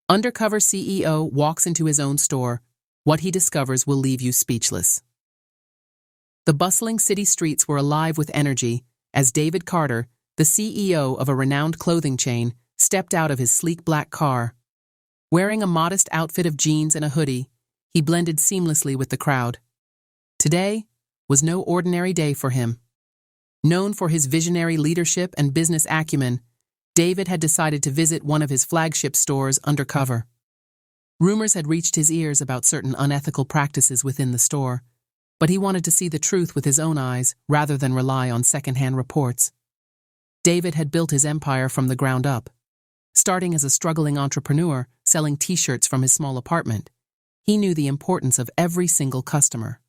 Undercover CEO walks into his own store. What he discovers will leave you speechless. The bustling city streets were alive with energy as David Carter, the CEO of a renowned clothing chain, stepped out of his sleek black car. Wearing a modest outfit of jeans and a hoodie, he blended seamlessly with the crowd. Today was no ordinary day for him. Known for his visionary leadership and business acumen, David had decided to visit one of his flagship stores undercover. Rumors had reached his ears about certain unethical practices within the store, but he wanted to see the truth with his own eyes rather than rely on secondhand reports. David had built his empire from the ground up. Starting as a struggling entrepreneur selling t-shirts from his small apartment, he knew the importance of every single customer.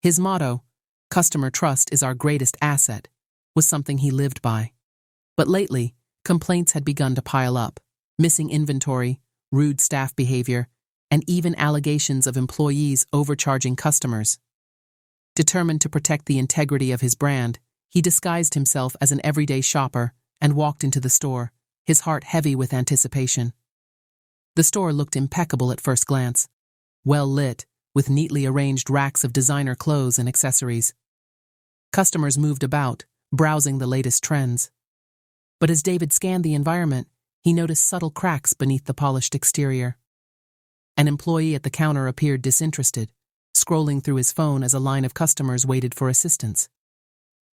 His motto, "Customer trust is our greatest asset," was something he lived by. But lately, complaints had begun to pile up: missing inventory, rude staff behavior, and even allegations of employees overcharging customers. Determined to protect the integrity of his brand, he disguised himself as an everyday shopper and walked into the store, his heart heavy with anticipation. The store looked impeccable at first glance, well lit, with neatly arranged racks of designer clothes and accessories. Customers moved about, browsing the latest trends. But as David scanned the environment, he noticed subtle cracks beneath the polished exterior. An employee at the counter appeared disinterested, scrolling through his phone as a line of customers waited for assistance.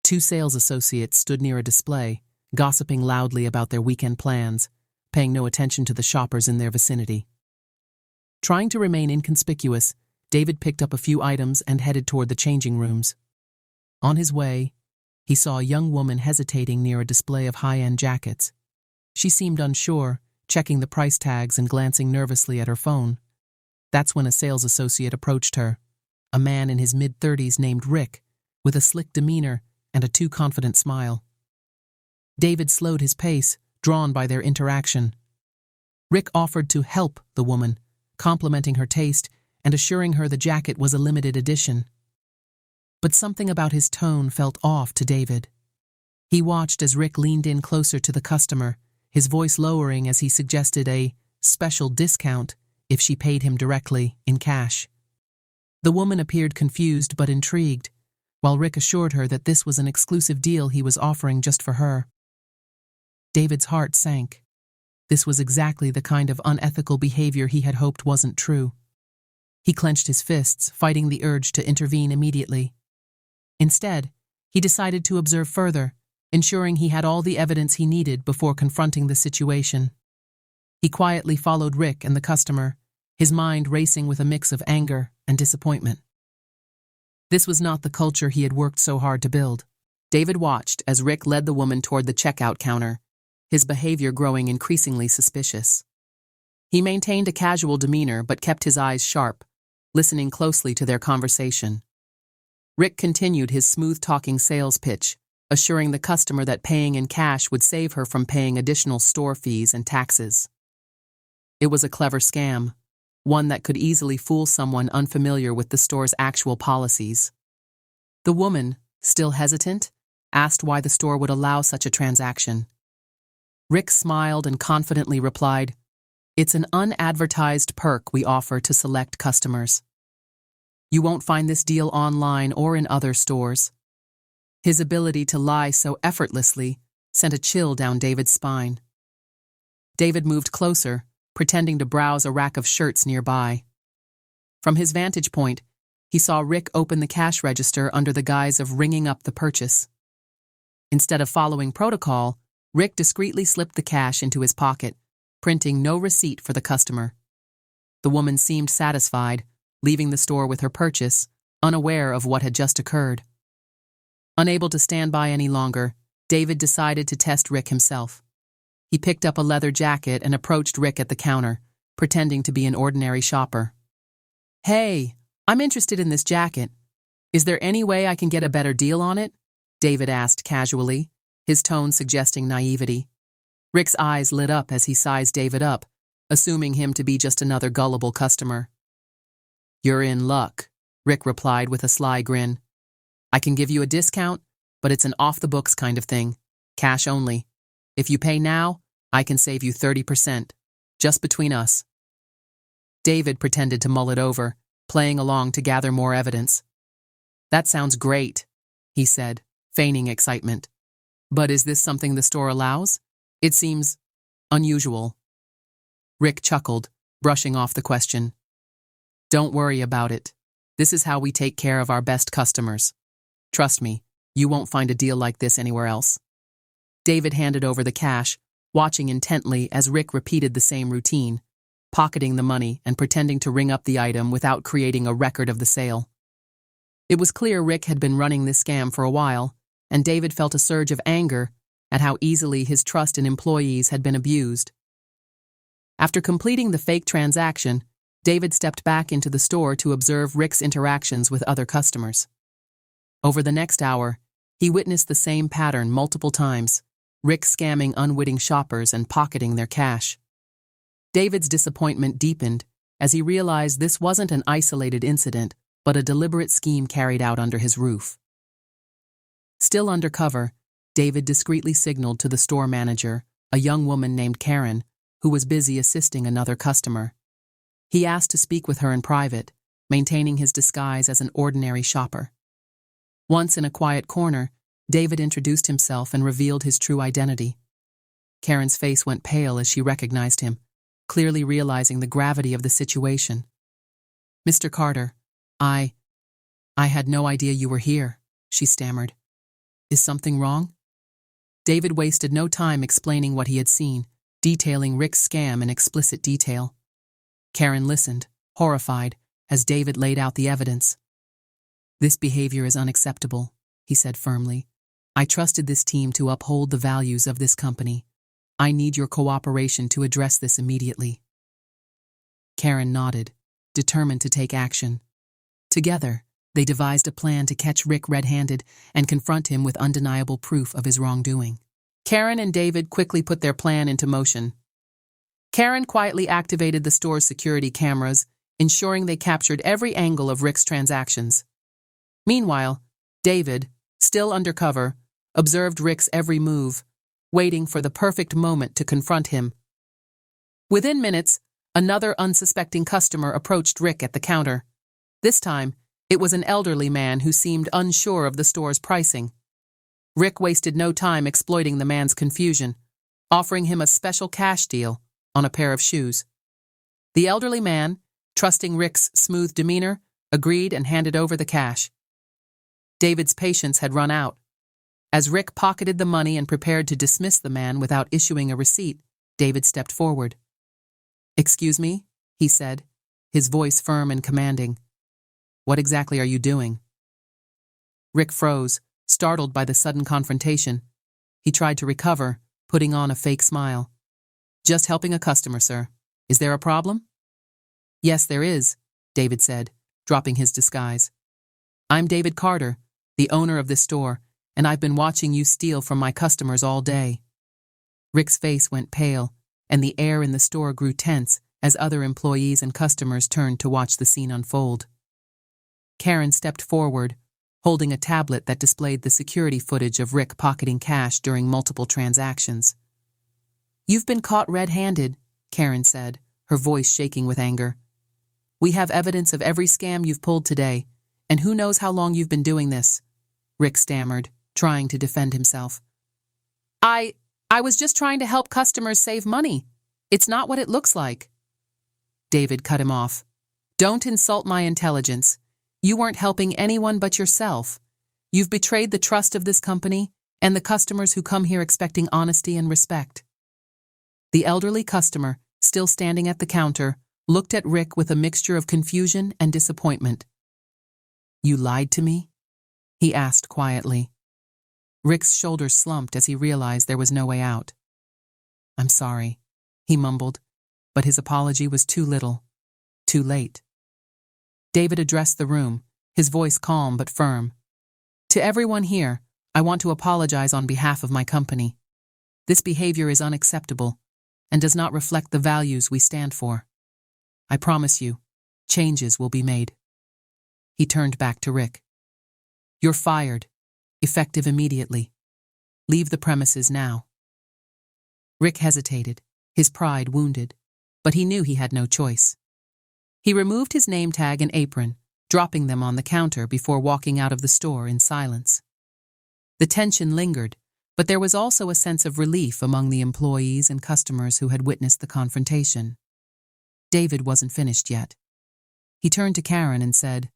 Two sales associates stood near a display, gossiping loudly about their weekend plans, paying no attention to the shoppers in their vicinity. Trying to remain inconspicuous, David picked up a few items and headed toward the changing rooms. On his way, he saw a young woman hesitating near a display of high-end jackets. She seemed unsure, checking the price tags and glancing nervously at her phone. That's when a sales associate approached her, a man in his mid-30s named Rick, with a slick demeanor and a too-confident smile. David slowed his pace, drawn by their interaction. Rick offered to help the woman, complimenting her taste and assuring her the jacket was a limited edition. But something about his tone felt off to David. He watched as Rick leaned in closer to the customer, his voice lowering as he suggested a special discount if she paid him directly in cash. The woman appeared confused but intrigued, while Rick assured her that this was an exclusive deal he was offering just for her. David's heart sank. This was exactly the kind of unethical behavior he had hoped wasn't true. He clenched his fists, fighting the urge to intervene immediately. Instead, he decided to observe further, ensuring he had all the evidence he needed before confronting the situation. He quietly followed Rick and the customer, his mind racing with a mix of anger and disappointment. This was not the culture he had worked so hard to build. David watched as Rick led the woman toward the checkout counter, his behavior growing increasingly suspicious. He maintained a casual demeanor but kept his eyes sharp, listening closely to their conversation. Rick continued his smooth-talking sales pitch, assuring the customer that paying in cash would save her from paying additional store fees and taxes. It was a clever scam, one that could easily fool someone unfamiliar with the store's actual policies. The woman, still hesitant, asked why the store would allow such a transaction. Rick smiled and confidently replied, "It's an unadvertised perk we offer to select customers. You won't find this deal online or in other stores." His ability to lie so effortlessly sent a chill down David's spine. David moved closer, pretending to browse a rack of shirts nearby. From his vantage point, he saw Rick open the cash register under the guise of ringing up the purchase. Instead of following protocol, Rick discreetly slipped the cash into his pocket, printing no receipt for the customer. The woman seemed satisfied, leaving the store with her purchase, unaware of what had just occurred. Unable to stand by any longer, David decided to test Rick himself. He picked up a leather jacket and approached Rick at the counter, pretending to be an ordinary shopper. "Hey, I'm interested in this jacket. Is there any way I can get a better deal on it?" David asked casually, his tone suggesting naivety. Rick's eyes lit up as he sized David up, assuming him to be just another gullible customer. "You're in luck," Rick replied with a sly grin. "I can give you a discount, but it's an off-the-books kind of thing, cash only. If you pay now, I can save you 30%, just between us." David pretended to mull it over, playing along to gather more evidence. "That sounds great," he said, feigning excitement. "But is this something the store allows? It seems unusual." Rick chuckled, brushing off the question. "Don't worry about it. This is how we take care of our best customers. Trust me, you won't find a deal like this anywhere else." David handed over the cash, watching intently as Rick repeated the same routine, pocketing the money and pretending to ring up the item without creating a record of the sale. It was clear Rick had been running this scam for a while, and David felt a surge of anger at how easily his trust in employees had been abused. After completing the fake transaction, David stepped back into the store to observe Rick's interactions with other customers. Over the next hour, he witnessed the same pattern multiple times, Rick scamming unwitting shoppers and pocketing their cash. David's disappointment deepened as he realized this wasn't an isolated incident, but a deliberate scheme carried out under his roof. Still undercover, David discreetly signaled to the store manager, a young woman named Karen, who was busy assisting another customer. He asked to speak with her in private, maintaining his disguise as an ordinary shopper. Once in a quiet corner, David introduced himself and revealed his true identity. Karen's face went pale as she recognized him, clearly realizing the gravity of the situation. "Mr. Carter, I had no idea you were here," she stammered. "Is something wrong?" David wasted no time explaining what he had seen, detailing Rick's scam in explicit detail. Karen listened, horrified, as David laid out the evidence. "This behavior is unacceptable," he said firmly. "I trusted this team to uphold the values of this company. I need your cooperation to address this immediately." Karen nodded, determined to take action. Together, they devised a plan to catch Rick red-handed and confront him with undeniable proof of his wrongdoing. Karen and David quickly put their plan into motion. Karen quietly activated the store's security cameras, ensuring they captured every angle of Rick's transactions. Meanwhile, David, still undercover, observed Rick's every move, waiting for the perfect moment to confront him. Within minutes, another unsuspecting customer approached Rick at the counter. This time, it was an elderly man who seemed unsure of the store's pricing. Rick wasted no time exploiting the man's confusion, offering him a special cash deal on a pair of shoes. The elderly man, trusting Rick's smooth demeanor, agreed and handed over the cash. David's patience had run out. As Rick pocketed the money and prepared to dismiss the man without issuing a receipt, David stepped forward. "Excuse me," he said, his voice firm and commanding. "What exactly are you doing?" Rick froze, startled by the sudden confrontation. He tried to recover, putting on a fake smile. "Just helping a customer, sir. Is there a problem?" "Yes, there is," David said, dropping his disguise. "I'm David Carter, the owner of this store, and I've been watching you steal from my customers all day." Rick's face went pale, and the air in the store grew tense as other employees and customers turned to watch the scene unfold. Karen stepped forward, holding a tablet that displayed the security footage of Rick pocketing cash during multiple transactions. "You've been caught red-handed," Karen said, her voice shaking with anger. "We have evidence of every scam you've pulled today, and who knows how long you've been doing this," Rick stammered, trying to defend himself. I was just trying to help customers save money. It's not what it looks like." David cut him off. "Don't insult my intelligence. You weren't helping anyone but yourself. You've betrayed the trust of this company and the customers who come here expecting honesty and respect." The elderly customer, still standing at the counter, looked at Rick with a mixture of confusion and disappointment. "You lied to me?" he asked quietly. Rick's shoulders slumped as he realized there was no way out. "I'm sorry," he mumbled, but his apology was too little, too late. David addressed the room, his voice calm but firm. "To everyone here, I want to apologize on behalf of my company. This behavior is unacceptable and does not reflect the values we stand for. I promise you, changes will be made." He turned back to Rick. "You're fired, effective immediately. Leave the premises now." Rick hesitated, his pride wounded, but he knew he had no choice. He removed his name tag and apron, dropping them on the counter before walking out of the store in silence. The tension lingered, but there was also a sense of relief among the employees and customers who had witnessed the confrontation. David wasn't finished yet. He turned to Karen and said,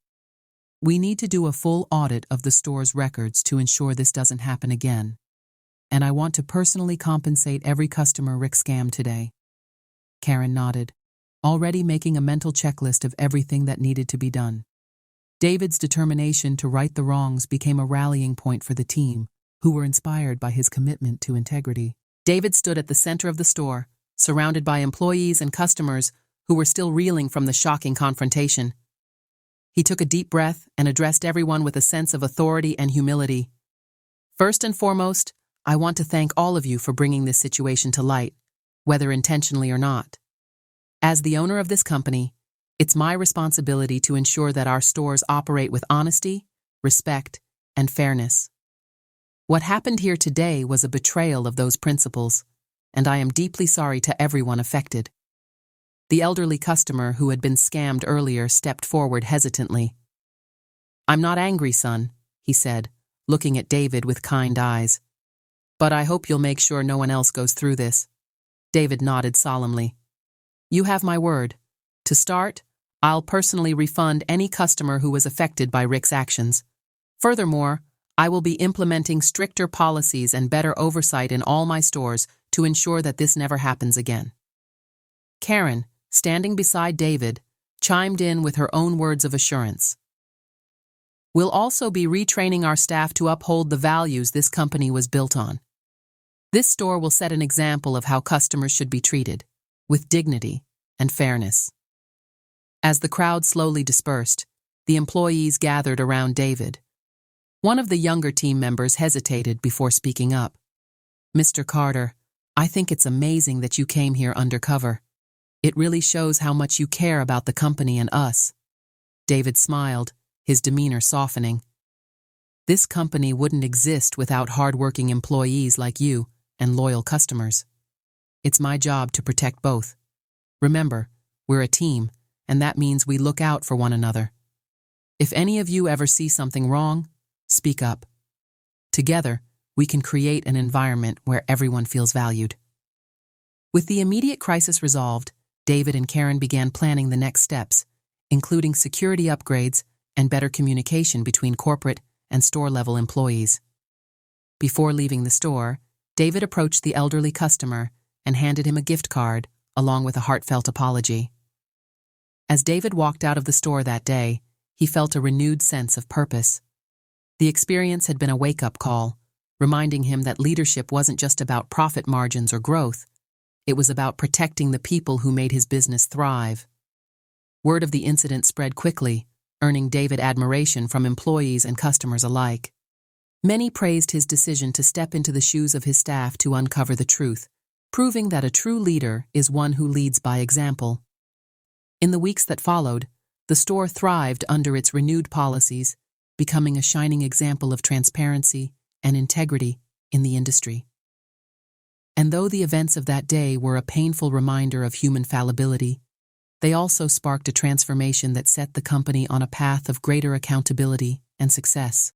"We need to do a full audit of the store's records to ensure this doesn't happen again. And I want to personally compensate every customer Rick scammed today." Karen nodded, already making a mental checklist of everything that needed to be done. David's determination to right the wrongs became a rallying point for the team, who were inspired by his commitment to integrity. David stood at the center of the store, surrounded by employees and customers who were still reeling from the shocking confrontation. He took a deep breath and addressed everyone with a sense of authority and humility. "First and foremost, I want to thank all of you for bringing this situation to light, whether intentionally or not. As the owner of this company, it's my responsibility to ensure that our stores operate with honesty, respect, and fairness. What happened here today was a betrayal of those principles, and I am deeply sorry to everyone affected." The elderly customer who had been scammed earlier stepped forward hesitantly. "I'm not angry, son," he said, looking at David with kind eyes. "But I hope you'll make sure no one else goes through this." David nodded solemnly. "You have my word. To start, I'll personally refund any customer who was affected by Rick's actions. Furthermore, I will be implementing stricter policies and better oversight in all my stores to ensure that this never happens again." Karen, standing beside David, chimed in with her own words of assurance. "We'll also be retraining our staff to uphold the values this company was built on. This store will set an example of how customers should be treated, with dignity and fairness." As the crowd slowly dispersed, the employees gathered around David. One of the younger team members hesitated before speaking up. "Mr. Carter, I think it's amazing that you came here undercover. It really shows how much you care about the company and us." David smiled, his demeanor softening. "This company wouldn't exist without hard-working employees like you and loyal customers. It's my job to protect both. Remember, we're a team, and that means we look out for one another. If any of you ever see something wrong, speak up. Together, we can create an environment where everyone feels valued." With the immediate crisis resolved, David and Karen began planning the next steps, including security upgrades and better communication between corporate and store-level employees. Before leaving the store, David approached the elderly customer and handed him a gift card, along with a heartfelt apology. As David walked out of the store that day, he felt a renewed sense of purpose. The experience had been a wake-up call, reminding him that leadership wasn't just about profit margins or growth. It was about protecting the people who made his business thrive. Word of the incident spread quickly, earning David admiration from employees and customers alike. Many praised his decision to step into the shoes of his staff to uncover the truth, proving that a true leader is one who leads by example. In the weeks that followed, the store thrived under its renewed policies, becoming a shining example of transparency and integrity in the industry. And though the events of that day were a painful reminder of human fallibility, they also sparked a transformation that set the company on a path of greater accountability and success.